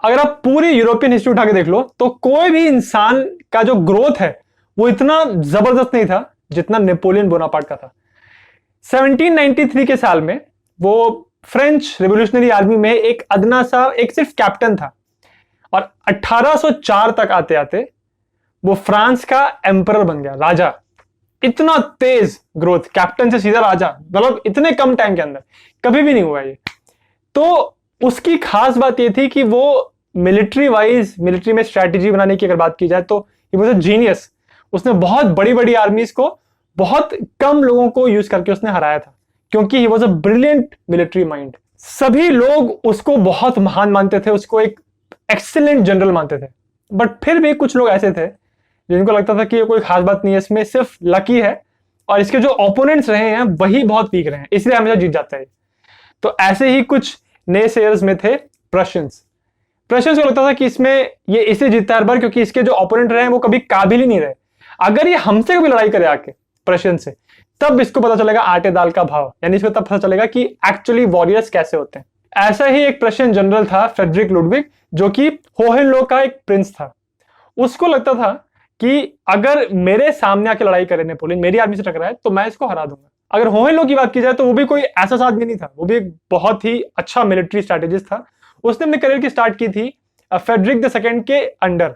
अगर आप पूरी यूरोपियन हिस्ट्री उठा के देख लो तो कोई भी इंसान का जो ग्रोथ है वो इतना जबरदस्त नहीं था जितना नेपोलियन बोनापार्ट का था। 1793 के साल में वो फ्रेंच रिवॉल्यूशनरी आर्मी में एक अदना सा एक सिर्फ कैप्टन था और 1804 तक आते आते वो फ्रांस का एम्परर बन गया, राजा। इतना तेज ग्रोथ, कैप्टन से सीधा राजा, मतलब इतने कम टाइम के अंदर कभी भी नहीं हुआ ये। तो उसकी खास बात ये थी कि वो मिलिट्री में स्ट्रैटेजी बनाने की अगर बात की जाए तो ही वाज अ जीनियस। उसने बहुत बड़ी बड़ी आर्मीज को बहुत कम लोगों को यूज करके उसने हराया था, क्योंकि he was a brilliant military mind. सभी लोग उसको बहुत महान मानते थे, उसको एक एक्सीलेंट जनरल मानते थे। बट फिर भी कुछ लोग ऐसे थे जिनको लगता था कि ये कोई खास बात नहीं है, इसमें सिर्फ लकी है और इसके जो ओपोनेंट्स रहे हैं वही बहुत वीक रहे हैं, इसलिए हमेशा जीत जाता है। तो ऐसे ही कुछ नए शेयर्स में थे प्रशियंस को लगता था कि इसमें ये इसे जीतता है हर बार, क्योंकि इसके जो ओपोनेंट रहे हैं वो कभी काबिल ही नहीं रहे। अगर ये हमसे कभी लड़ाई करे आके प्रशियन से, तब इसको पता चलेगा आटे दाल का भाव, यानी इसको तब पता चलेगा कि एक्चुअली वॉरियर्स कैसे होते हैं। ऐसा ही एक प्रशियन जनरल था फ्रेडरिक लुडविग, जो कि होहेनलो का एक प्रिंस था। उसको लगता था कि अगर मेरे सामने आके लड़ाई करे नेपोलियन, मेरी आर्मी से टकराए, तो मैं इसको हरा दूंगा। अगर होहेनलो की बात की जाए तो वो भी कोई ऐसा आदमी नहीं था, वो भी एक बहुत ही अच्छा मिलिट्री स्ट्रैटेजिस्ट था। उसने अपने करियर की स्टार्ट की थी फ्रेडरिक द सेकंड के अंडर।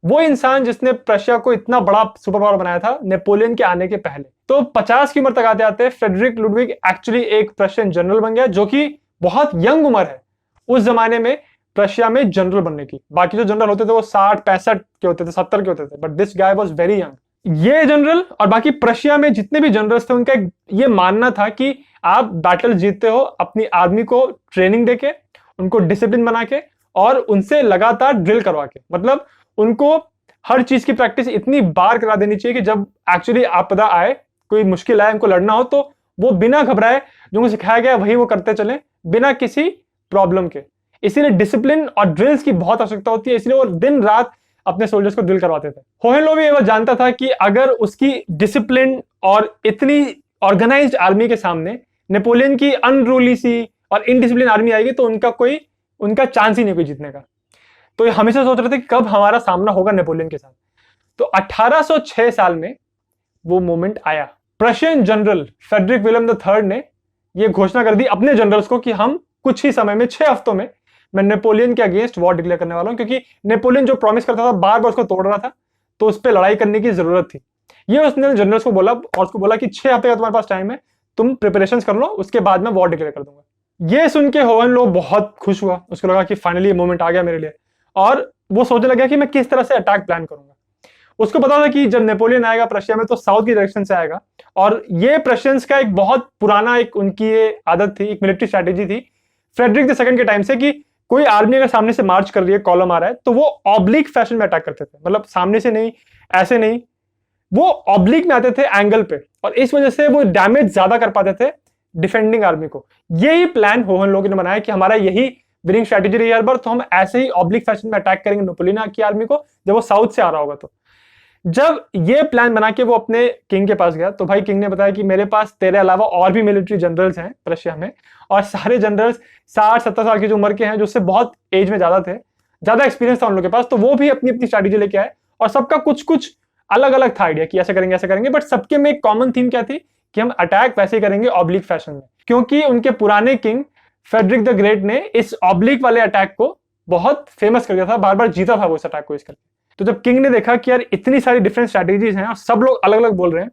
वो इंसान जिसने प्रशिया को इतना बड़ा सुपर पावर बनाया था नेपोलियन के आने के पहले। तो 50 की उम्र तक आते आते फ्रेडरिक लुडविग एक्चुअली एक प्रशियन जनरल बन गया, जो कि बहुत यंग उम्र है उस जमाने में प्रशिया में जनरल बनने की। बाकी जो जनरल होते थे वो 60-65 के होते थे, 70 के होते थे, but this guy was very young. ये जनरल और बाकी प्रशिया में जितने भी जनरल्स थे उनका ये मानना था कि आप बैटल जीतते हो अपनी आर्मी को ट्रेनिंग देके, उनको डिसिप्लिन बना के और उनसे लगातार ड्रिल करवा के। मतलब उनको हर चीज की प्रैक्टिस इतनी बार करा देनी चाहिए कि जब एक्चुअली आपदा आए, कोई मुश्किल आए, उनको लड़ना हो, तो वो बिना घबराए जो उनको सिखाया गया वही वो करते चले, बिना किसी प्रॉब्लम के। इसीलिए डिसिप्लिन और ड्रिल्स की बहुत आवश्यकता होती है, इसलिए वो दिन रात अपने सोल्जर्स को ड्रिल करवाते थे। होहेनलो भी ये बात जानता था कि अगर उसकी डिसिप्लिन और इतनी ऑर्गेनाइज्ड आर्मी के सामने नेपोलियन की अनरूली सी और इनडिसिप्लिन आर्मी आएगी तो उनका चांस ही नहीं कोई जीतने का। तो ये हमेशा सोच रहे थे कि कब हमारा सामना होगा नेपोलियन के साथ। तो 1806 साल में वो मोमेंट आया। Prussian general Frederick William III ने ये घोषणा कर दी अपने जनरल्स को कि हम कुछ ही समय में, 6 हफ्तों में, मैं नेपोलियन के अगेंस्ट वॉर डिक्लेयर करने वाला हूं, क्योंकि नेपोलियन जो प्रॉमिस करता था बार बार उसको तोड़ रहा था, तो उस पर लड़ाई करने की जरूरत थी। ये उसने जनरल्स को बोला और उसको बोला कि 6 हफ्ते का तुम्हारे पास टाइम है, तुम प्रिपरेशंस कर लो, उसके बाद मैं वॉर डिक्लेयर कर दूंगा। ये सुन के होहेनलो बहुत खुश हुआ, उसको लगा कि फाइनली ये मोमेंट आ गया मेरे लिए, और वो सोचने लगा कि मैं किस तरह से अटैक प्लान करूंगा। उसको पता था कि जब नेपोलियन आएगा प्रशिया में तो साउथ की डायरेक्शन से आएगा, और ये प्रशियंस का एक बहुत पुराना एक उनकी ये आदत थी, एक मिलिट्री स्ट्रैटेजी थी फ्रेडरिक II के टाइम से, कि कोई आर्मी अगर सामने से मार्च कर रही है, कॉलम आ रहा है, तो वो ऑब्लिक फैशन में अटैक करते थे। मतलब सामने से नहीं, ऐसे नहीं, वो ऑब्लिक में आते थे एंगल पे, और इस वजह से वो डैमेज ज्यादा कर पाते थे डिफेंडिंग आर्मी को। यही प्लान होहेनलो ने बनाया कि हमारा यही विनिंग स्ट्रैटेजी रही हर बार, तो हम ऐसे ही ऑब्लिक फैशन में अटैक करेंगे नेपोलियन की आर्मी को जब वो साउथ से आ रहा होगा। तो जब ये प्लान बना के वो अपने किंग के पास गया तो भाई किंग ने बताया कि मेरे पास तेरे अलावा और भी मिलिट्री जनरल्स हैं प्रशिया में, और सारे जनरल्स 60-70 साल की जो उम्र के हैं, जो उससे बहुत एज में ज्यादा थे, ज्यादा एक्सपीरियंस था उन लोगों के पास। तो वो भी अपनी अपनी स्ट्रैटेजी लेके आए और सबका कुछ कुछ अलग अलग था आइडिया कि ऐसे करेंगे, बट सबके में एक कॉमन थीम क्या थी कि हम अटैक वैसे ही करेंगे ऑब्लिक फैशन में, क्योंकि उनके पुराने किंग फ्रेडरिक द ग्रेट ने इस ऑब्लिक वाले अटैक को बहुत फेमस कर दिया था, बार बार जीता था वो इस अटैक को इस करके। तो जब किंग ने देखा कि यार इतनी सारी डिफरेंट स्ट्रैटेजीज हैं और सब लोग अलग अलग बोल रहे हैं,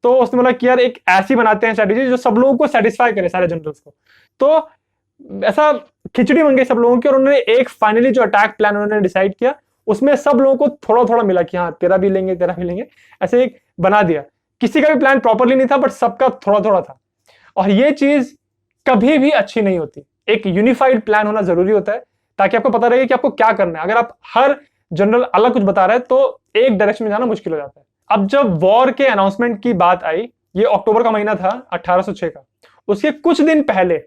तो उसने बोला कि यार एक ऐसी बनाते हैं स्ट्रैटेजी जो सब लोगों को सेटिस्फाई करे, सारे जनरल्स को। तो ऐसा खिचड़ी बन गई सब लोगों की, और उन्होंने एक फाइनली जो अटैक प्लान उन्होंने डिसाइड किया, उसमें सब लोगों को थोड़ा थोड़ा मिला कि हाँ तेरा भी लेंगे, ऐसे एक बना दिया। किसी का भी प्लान प्रॉपरली नहीं था, बट सबका थोड़ा थोड़ा था, और ये चीज कभी भी अच्छी नहीं होती। एक यूनिफाइड प्लान होना जरूरी होता है ताकि आपको पता रहे कि आपको क्या करना है। अगर आप हर जनरल अलग कुछ बता रहे हैं तो एक डायरेक्शन में जाना मुश्किल हो जाता है। अब जब वॉर के अनाउंसमेंट की बात आई, ये अक्टूबर का महीना था 1806 का, उसके कुछ दिन पहले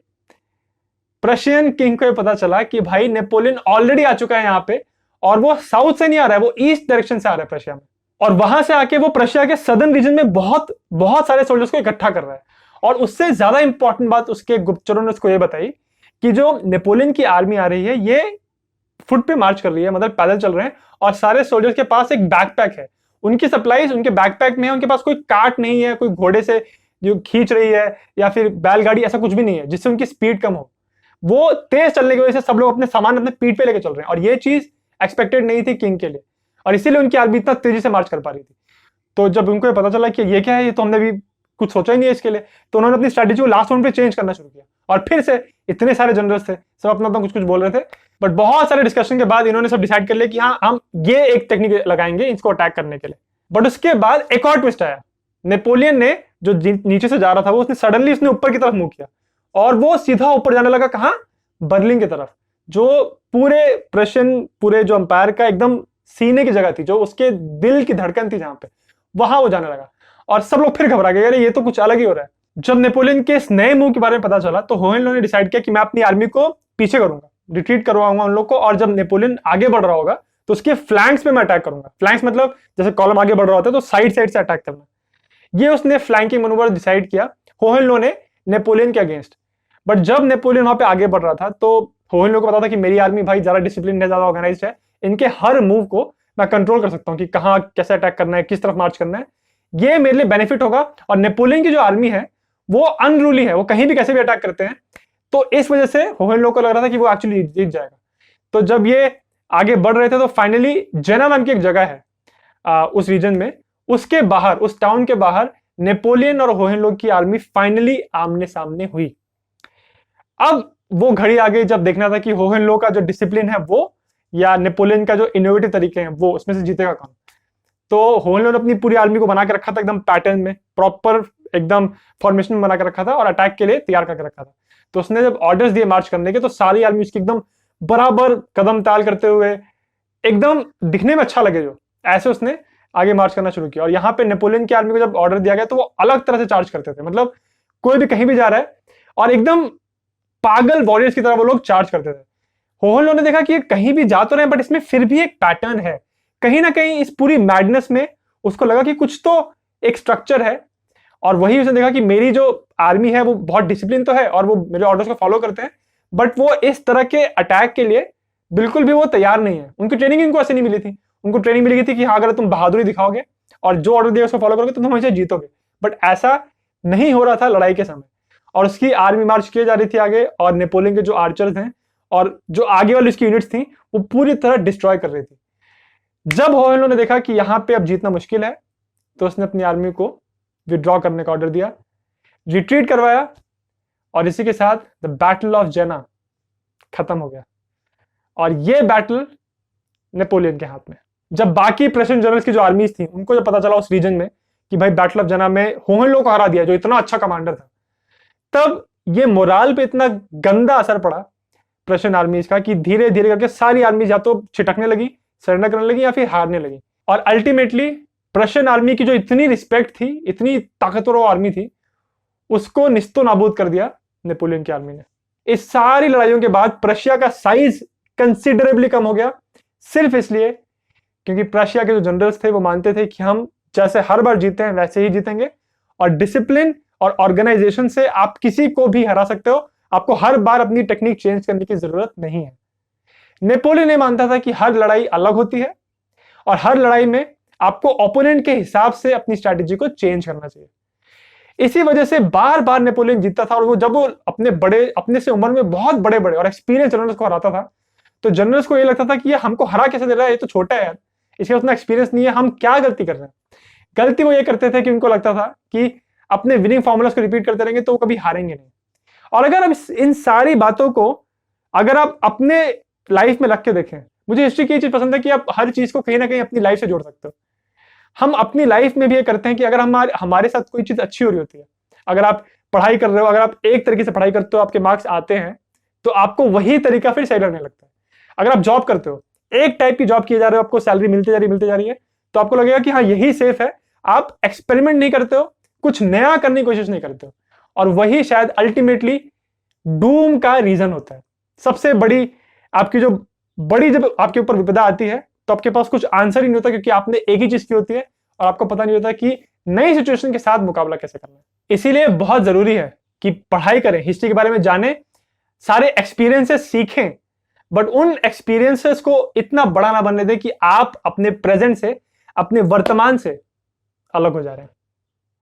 प्रशियन किंग को पता चला कि भाई नेपोलियन ऑलरेडी आ चुका है यहाँ पे, और वो साउथ से नहीं आ रहा है, वो ईस्ट डायरेक्शन से आ रहा है प्रशिया में, और वहां से आके वो प्रशिया के सदर्न रीजन में बहुत बहुत सारे सोल्जर्स को इकट्ठा कर रहा है। और उससे ज्यादा इंपॉर्टेंट बात उसके गुप्तचरों ने उसको ये बताई कि जो नेपोलियन की आर्मी आ रही है ये फुट पे मार्च कर रही है, मतलब पैदल चल रहे हैं, और सारे सोल्जर्स के पास एक बैकपैक है। उनकी सप्लाईज उनके बैकपैक में है, उनके पास कोई कार्ट नहीं है, कोई घोड़े से जो खींच रही है या फिर बैलगाड़ी, ऐसा कुछ भी नहीं है जिससे उनकी स्पीड कम हो। वो तेज चलने की वजह से सब लोग अपने सामान अपने पीठ पे लेके चल रहे हैं, और ये चीज एक्सपेक्टेड नहीं थी किंग के लिए, और इसीलिए उनकी आर्मी इतना तेजी से मार्च कर पा रही थी। तो जब उनको ये पता चला कि ये क्या है, ये तो हमने भी कुछ सोचा ही नहीं है इसके लिए, तो उन्होंने अपनी स्ट्रैटेजी को लास्ट मोमेंट पे चेंज करना शुरू किया। और फिर से इतने सारे जनरल्स थे, सब अपना अपना कुछ कुछ बोल रहे थे, बट बहुत सारे डिस्कशन के बाद इन्होंने सब डिसाइड कर लिया कि हाँ, हम ये एक टेक्निक लगाएंगे इसको अटैक करने के लिए। बट उसके बाद एक और ट्विस्ट आया। नेपोलियन ने जो नीचे से जा रहा था, वो उसने सडनली उसने ऊपर की तरफ मूव किया, और वो सीधा ऊपर जाने लगा। कहां? बर्लिन की तरफ, जो पूरे प्रशियन, पूरे जो अंपायर का एकदम सीने की जगह थी, जो उसके दिल की धड़कन थी, जहां पे वहां वो जाने लगा। और सब लोग फिर घबरा गए, अरे ये तो कुछ अलग ही हो रहा है। जब नेपोलियन के इस नए मूव के बारे में पता चला, तो होहेनलो ने डिसाइड किया कि मैं अपनी आर्मी को पीछे करूंगा, रिट्रीट करवाऊंगा उन लोग को, और जब नेपोलियन आगे बढ़ रहा होगा तो उसके फ्लैंक्स पे मैं अटैक करूंगा। फ्लैंक्स मतलब जैसे कॉलम आगे बढ़ रहा होता है तो साइड साइड से अटैक करना। ये उसने फ्लैंकिंग मनूवर डिसाइड किया होहेनलो ने नेपोलियन के अगेंस्ट। बट जब नेपोलियन वहां पे आगे बढ़ रहा था, तो होहेनलो को पता था कि मेरी आर्मी भाई ज्यादा डिसिप्लिन है, ज्यादा ऑर्गेनाइज्ड है, इनके हर मूव को मैं कंट्रोल कर सकता हूं कि कहां कैसे अटैक करना है, किस तरफ मार्च करना है, ये मेरे लिए बेनिफिट होगा। और नेपोलियन की जो आर्मी है वो अनरूली है, वो कहीं भी कैसे भी अटैक करते हैं, तो इस वजह से होहेनलो को लग रहा था कि वो एक्चुअली जीत जाएगा। तो जब ये आगे बढ़ रहे थे, तो फाइनली जेना नाम की एक जगह है उस रीजन में, उसके बाहर, उस टाउन के बाहर नेपोलियन और होहेनलो की आर्मी फाइनली आमने सामने हुई। अब वो घड़ी आ गई जब देखना था कि होहेनलो का जो डिसिप्लिन है वो, या नेपोलियन का जो इनोवेटिव तरीके हैं वो, उसमें से जीतेगा कौन। तो होहेनलो ने अपनी पूरी आर्मी को बना के रखा था एकदम पैटर्न में, प्रॉपर एकदम फॉर्मेशन में बना के रखा था, और अटैक के लिए तैयार करके रखा था। तो उसने जब ऑर्डर्स दिए मार्च करने के, तो सारी आर्मी उसकी एकदम बराबर कदम ताल करते हुए, एकदम दिखने में अच्छा लगे जो, ऐसे उसने आगे मार्च करना शुरू किया। और यहाँ पे नेपोलियन की आर्मी को जब ऑर्डर दिया गया, तो वो अलग तरह से चार्ज करते थे, मतलब कोई भी कहीं भी जा रहा है और एकदम पागल वॉरियर्स की तरह वो लोग चार्ज करते थे। होहेनलो ने देखा कि ये कहीं भी जा तो रहे हैं, बट इसमें फिर भी एक पैटर्न है, कहीं ना कहीं इस पूरी मैडनेस में उसको लगा कि कुछ तो एक स्ट्रक्चर है। और वही उसने देखा कि मेरी जो आर्मी है वो बहुत डिसिप्लिन तो है, और वो मेरे ऑर्डर्स को फॉलो करते हैं, बट वो इस तरह के अटैक के लिए बिल्कुल भी वो तैयार नहीं है। उनकी ट्रेनिंग इनको ऐसे नहीं मिली थी। उनको ट्रेनिंग मिली थी कि हाँ, अगर तुम बहादुरी दिखाओगे और जो ऑर्डर दिया उसको फॉलो करोगे तो तुम हमेशा जीतोगे। बट ऐसा नहीं हो रहा था लड़ाई के समय, और उसकी आर्मी मार्च किए जा रही थी आगे, और नेपोलियन के जो आर्चर्स हैं और जो आगे वाली उसकी यूनिट्स थी, वो पूरी तरह डिस्ट्रॉय कर रही थी। जब होहेनलो ने देखा कि यहां पे अब जीतना मुश्किल है, तो उसने अपनी आर्मी को विड्रॉ करने का ऑर्डर दिया, रिट्रीट करवाया, और इसी के साथ द बैटल ऑफ जेना खत्म हो गया। और ये बैटल नेपोलियन के हाथ में। जब बाकी प्रेशियन जनरल्स की जो आर्मीज थी, उनको जब पता चला उस रीजन में कि भाई बैटल ऑफ जेना में होहेनलो को हरा दिया, जो इतना अच्छा कमांडर था, तब ये मोराल पे इतना गंदा असर पड़ा प्रेशियन आर्मीज का कि धीरे धीरे करके सारी आर्मीज या तो छिटकने लगी, सरेंडर करने लगी, या फिर हारने लगी। और अल्टीमेटली प्रशियन आर्मी की जो इतनी रिस्पेक्ट थी, इतनी ताकतवर आर्मी थी, उसको निस्तो नाबूद कर दिया नेपोलियन की आर्मी ने। इस सारी लड़ाइयों के बाद प्रशिया का साइज कंसिडरेबली कम हो गया, सिर्फ इसलिए क्योंकि प्रशिया के जो जनरल्स थे वो मानते थे कि हम जैसे हर बार जीते हैं वैसे ही जीतेंगे, और डिसिप्लिन और ऑर्गेनाइजेशन से आप किसी को भी हरा सकते हो, आपको हर बार अपनी टेक्निक चेंज करने की जरूरत नहीं है। नेपोलियन ये मानता था कि हर लड़ाई अलग होती है, और हर लड़ाई में आपको ओपोनेंट के हिसाब से अपनी स्ट्रैटेजी को चेंज करना चाहिए। इसी वजह से बार बार नेपोलियन जीतता था, और वो जब वो अपने से उम्र में बहुत बड़े बड़े और एक्सपीरियंस जनरल्स को हराता था, तो जनरल्स को ये लगता था कि ये हमको हरा कैसे दे रहा है, ये तो छोटा है यार, इसके उतना एक्सपीरियंस नहीं है, हम क्या गलती कर रहे हैं। गलती वो ये करते थे कि उनको लगता था कि अपने विनिंग फॉर्मूलास को रिपीट करते रहेंगे तो वो कभी हारेंगे नहीं। और अगर आप इन सारी बातों को अगर आप अपने लाइफ में रख के देखें, मुझे हिस्ट्री की चीज पसंद है कि आप हर चीज को कहीं ना कहीं अपनी लाइफ से जोड़ सकते हो। हम अपनी लाइफ में भी ये करते हैं कि अगर हमारे साथ कोई चीज अच्छी हो रही होती है, अगर आप पढ़ाई कर रहे हो, अगर आप एक तरीके से पढ़ाई करते हो, आपके मार्क्स आते हैं, तो आपको वही तरीका फिर सही लगने लगता है। अगर आप जॉब करते हो, एक टाइप की जॉब किए जा रहे हो, आपको सैलरी मिलती जा रही है, तो आपको लगेगा कि हाँ यही सेफ है। आप एक्सपेरिमेंट नहीं करते हो, कुछ नया करने की कोशिश नहीं करते हो, और वही शायद अल्टीमेटली डूम का रीजन होता है। सबसे बड़ी आपकी जो बड़ी जब आपके ऊपर विपदा आती है, तो आपके पास कुछ आंसर ही नहीं होता, क्योंकि आपने एक ही चीज की होती है और आपको पता नहीं होता कि नई सिचुएशन के साथ मुकाबला कैसे करना है। इसीलिए बहुत जरूरी है कि पढ़ाई करें, हिस्ट्री के बारे में जानें, सारे एक्सपीरियंसेस सीखें, बट उन एक्सपीरियंसेस को इतना बड़ा ना बनने दें कि आप अपने प्रेजेंट से, अपने वर्तमान से अलग हो जा रहे हैं।